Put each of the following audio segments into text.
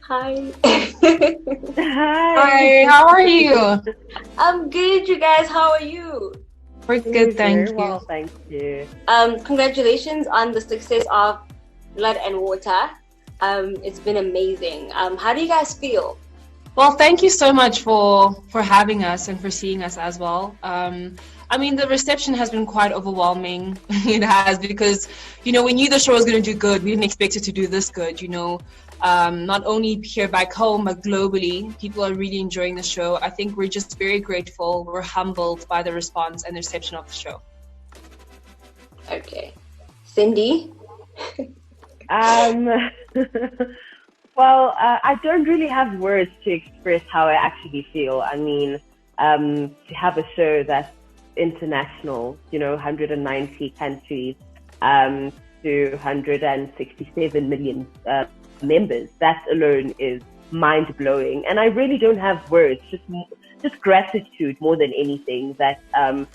Hi. Hi. Hi, how are you? I'm good, you guys. How are you? We're Doing good, very thank you. well, thank you. Congratulations on the success of Blood and Water. It's been amazing. How do you guys feel? Well, thank you so much for having us and for seeing us as well. I mean, the reception has been quite overwhelming. It has because, we knew the show was going to do good. We didn't expect it to do this good. Not only here back home, but globally, people are really enjoying the show. I think we're just very grateful. We're humbled by the response and the reception of the show. Okay. Cindy? Um, well, I don't really have words to express how I actually feel. I mean, to have a show that's international, 190 countries, to 167 million members, that alone is mind blowing. And I really don't have words, just gratitude more than anything that to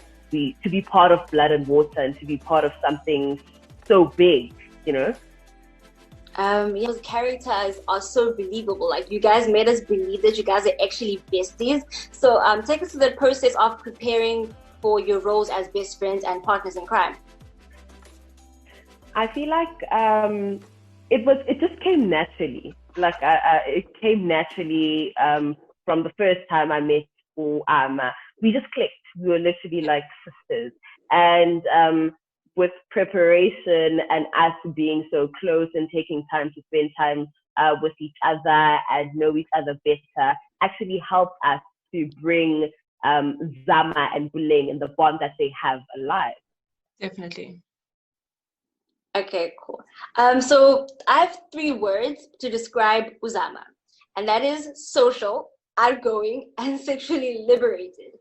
be part of Blood and Water and to be part of something so big. Those characters are so believable. Like, you guys made us believe that you guys are actually besties. So take us through the process of preparing for your roles as best friends and partners in crime. I feel like it just came naturally. Like it came naturally from the first time I met Ama. We just clicked. We were literally like sisters. And with preparation and us being so close and taking time to spend time with each other and know each other better, actually helped us to bring Zama and Buleng and the bond that they have alive. Definitely. Okay, cool. So I have 3 words to describe Uzama, and that is social, outgoing, and sexually liberated.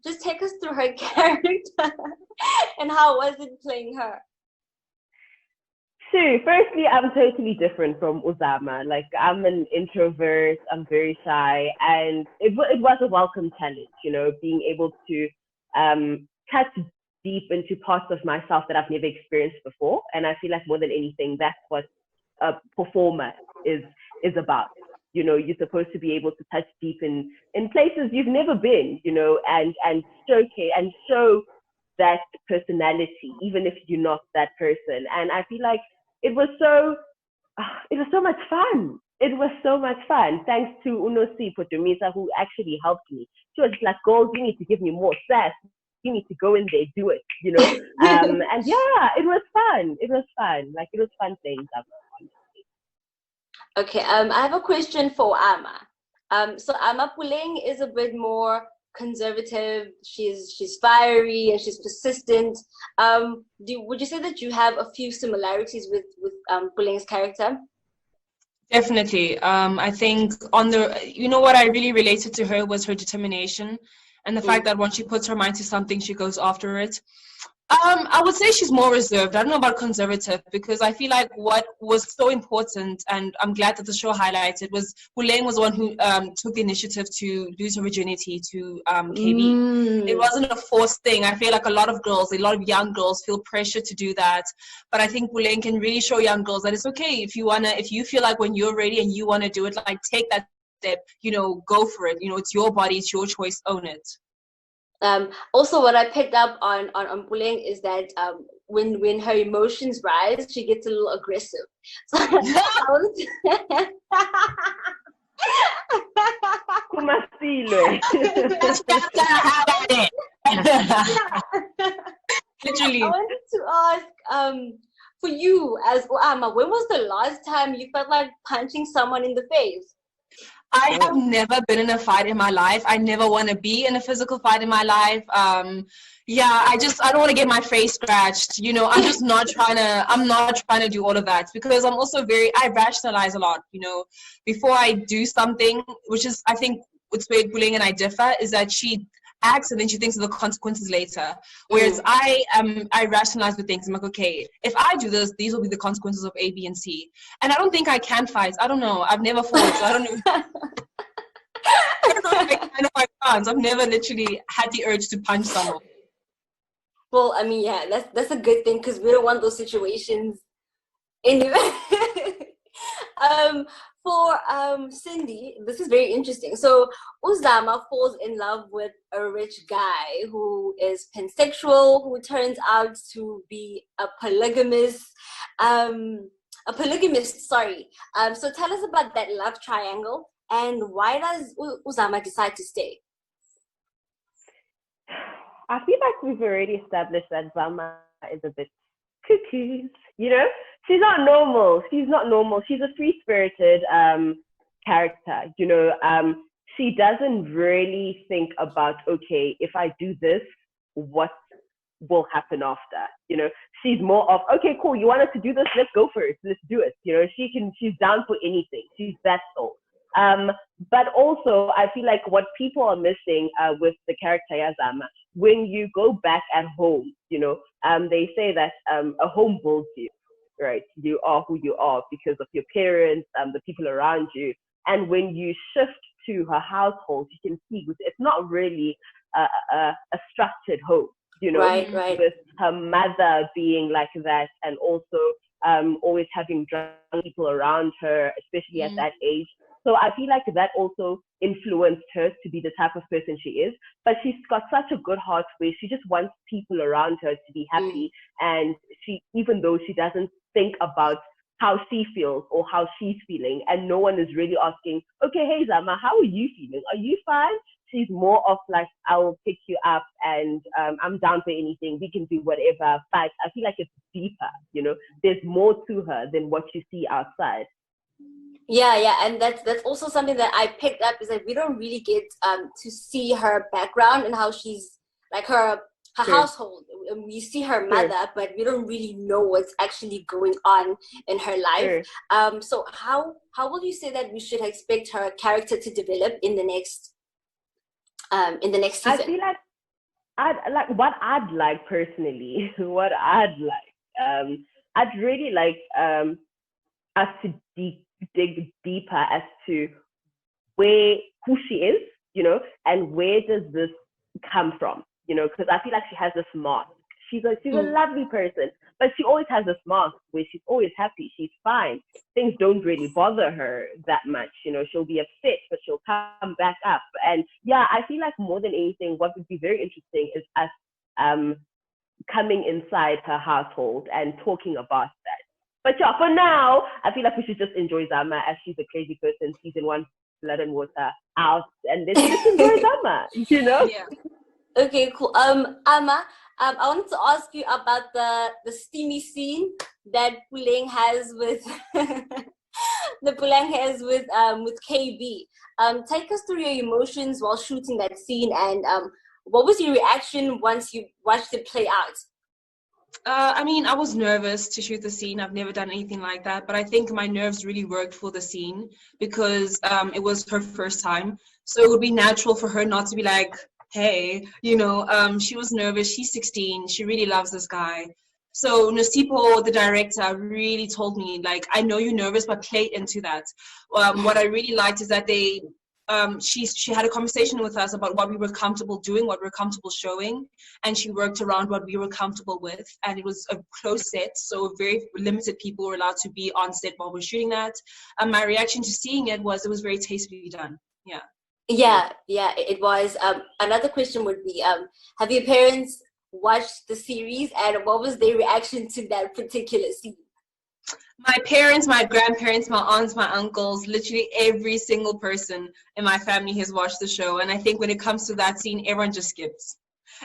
Just take us through her character and how was it playing her? So, firstly, I'm totally different from Uzama. Like, I'm an introvert, I'm very shy, and it was a welcome challenge, being able to touch deep into parts of myself that I've never experienced before. And I feel like more than anything, that's what a performer is about. You're supposed to be able to touch deep in places you've never been, and showcase and show that personality, even if you're not that person. And I feel like it was so it was so much fun. It was so much fun. Thanks to Unosi Potomisa, who actually helped me. She was like, "Girls, you need to give me more sass. You need to go in there, do it." And yeah, it was fun. It was fun. Like, it was fun playing stuff. Okay, I have a question for Ama. So Ama Puleng is a bit more conservative. She's fiery and she's persistent. Would you say that you have a few similarities with Puleng's character? Definitely. I think what I really related to her was her determination and the fact that once she puts her mind to something, she goes after it. I would say she's more reserved. I don't know about conservative because I feel like what was so important, and I'm glad that the show highlighted, was Buleng was the one who took the initiative to lose her virginity to KB. It wasn't a forced thing. I feel like a lot of young girls feel pressure to do that. But I think Buleng can really show young girls that it's okay if you feel like when you're ready and you want to do it, like take that step, go for it. It's your body, it's your choice, own it. Also, what I picked up on Puleng is that when her emotions rise, she gets a little aggressive. So Literally. I wanted to ask, for you as Oama, when was the last time you felt like punching someone in the face? I have never been in a fight in my life. I never want to be in a physical fight in my life. I don't want to get my face scratched. I'm just not trying to do all of that because I'm also I rationalize a lot, before I do something, which is, I think, what's where Bullying and I differ, is that she acts and then she thinks of the consequences later. Whereas I rationalize with things. I'm like, okay, if I do this, these will be the consequences of A, B, and C. And I don't think I can fight. I don't know. I've never fought, so I don't know. I don't know if I can or I can't. I've never literally had the urge to punch someone. Well, I mean, yeah, that's a good thing because we don't want those situations anyway. For Cindy, this is very interesting. So Uzama falls in love with a rich guy who is pansexual, who turns out to be a polygamist. Sorry. So tell us about that love triangle and why does Uzama decide to stay? I feel like we've already established that Zama is a bit cuckoo. You know, she's not normal. She's not normal. She's a free-spirited character. You know, she doesn't really think about, okay, if I do this, what will happen after? You know, she's more of, okay, cool, you want us to do this, let's go for it, let's do it. You know, she's down for anything. She's that soul. But also, I feel like what people are missing with the character Yazama, when you go back at home, you know, they say that a home builds you, right? You are who you are because of your parents, the people around you. And when you shift to her household, you can see it's not really a structured home, you know, right. with her mother being like that, and also always having drunk people around her, especially at that age. So I feel like that also influenced her to be the type of person she is. But she's got such a good heart where she just wants people around her to be happy. And she, even though she doesn't think about how she feels or how she's feeling, and no one is really asking, okay, hey Zama, how are you feeling? Are you fine? She's more of like, I will pick you up and I'm down for anything. We can do whatever. But I feel like it's deeper, you know, there's more to her than what you see outside. Yeah, and that's also something that I picked up, is that we don't really get to see her background and how she's like her household. We see her mother, but we don't really know what's actually going on in her life. So how will you say that we should expect her character to develop in the next season? I feel like I'd like personally, I'd really like us to dig deeper as to who she is, you know, and where does this come from, you know, because I feel like she has this mask. She's a lovely person, but she always has this mask where she's always happy, she's fine, things don't really bother her that much, you know, she'll be upset, but she'll come back up. And yeah, I feel like more than anything, what would be very interesting is us coming inside her household and talking about that. But yeah, for now, I feel like we should just enjoy Zama as she's a crazy person. Season 1, blood and water out, and let's just enjoy Zama, you know? Yeah. Okay, cool. Amma, I wanted to ask you about the steamy scene that Pulang has with with KB. Take us through your emotions while shooting that scene, and what was your reaction once you watched it play out? I mean, I was nervous to shoot the scene. I've never done anything like that, but I think my nerves really worked for the scene because it was her first time. So it would be natural for her not to be like, hey, you know, she was nervous. She's 16. She really loves this guy. So Nosipo, the director, really told me, like, I know you're nervous, but play into that. What I really liked is that she had a conversation with us about what we were comfortable doing, what we were comfortable showing, and she worked around what we were comfortable with. And it was a close set, so very limited people were allowed to be on set while we're shooting that. My reaction to seeing it was very tastefully done. Yeah, it was. Another question would be, have your parents watched the series, and what was their reaction to that particular scene? My parents, my grandparents, my aunts, my uncles, literally every single person in my family has watched the show. And I think when it comes to that scene, everyone just skips.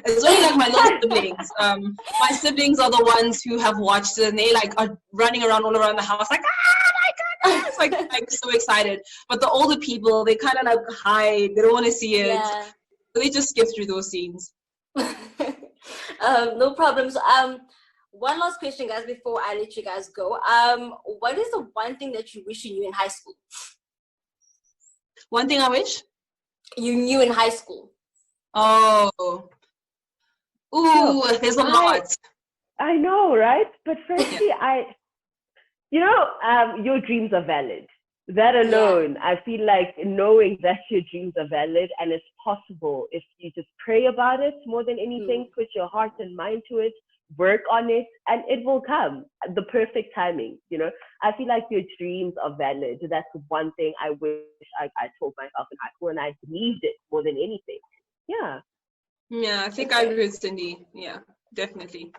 It's only like my little siblings. My siblings are the ones who have watched it, and they like are running around all around the house like, ah, my goodness, like so excited. But the older people, they kind of like hide. They don't want to see it. Yeah. So they just skip through those scenes. No problems. One last question, guys, before I let you guys go. What is the one thing that you wish you knew in high school? One thing I wish? You knew in high school. Oh. Ooh, there's a lot. I know, right? But firstly, your dreams are valid. That alone, I feel like knowing that your dreams are valid and it's possible if you just pray about it more than anything, put your heart and mind to it, work on it, and it will come. The perfect timing, I feel like your dreams are valid. That's one thing I wish I told myself in high school, and I believed it more than anything. Yeah. Yeah, I think I agree with Cindy. Yeah, definitely.